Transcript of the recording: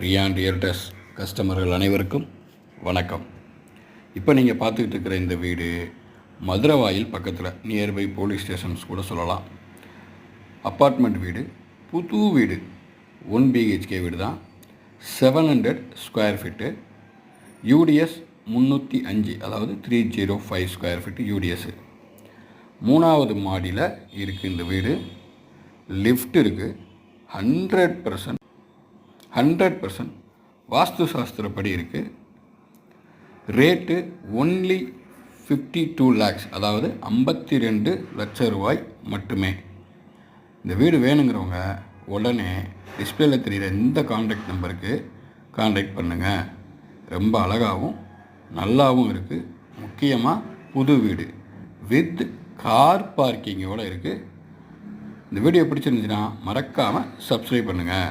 Ryan realtors கஸ்டமர்கள் அனைவருக்கும் வணக்கம். இப்போ நீங்கள் பார்த்துக்கிட்டு இருக்கிற இந்த வீடு மதுரவாயில் பக்கத்தில் நியர்பை போலீஸ் ஸ்டேஷன்ஸ் கூட சொல்லலாம். அப்பார்ட்மெண்ட் வீடு, புது வீடு, 1 BHK வீடு தான். 700 ஸ்கொயர் ஃபீட்டு, யூடிஎஸ் 305, அதாவது 305 ஸ்கொயர் ஃபீட்டு யூடிஎஸ். 3வது மாடியில் இருக்குது இந்த வீடு. லிஃப்ட் இருக்குது. 100% வாஸ்து சாஸ்திரப்படி இருக்குது. ரேட்டு ஒன்லி 52 lakhs, அதாவது 52 லட்சம் ரூபாய் மட்டுமே. இந்த வீடு வேணுங்கிறவங்க உடனே டிஸ்பிளேல தெரிகிற இந்த கான்டாக்ட் நம்பருக்கு கான்டாக்ட் பண்ணுங்கள். ரொம்ப அழகாகவும் நல்லாவும் இருக்குது. முக்கியமாக புது வீடு வித் கார் பார்க்கிங்கோடு இருக்குது. இந்த வீடியோ பிடிச்சிருந்துச்சுன்னா மறக்காமல் சப்ஸ்கிரைப் பண்ணுங்கள்.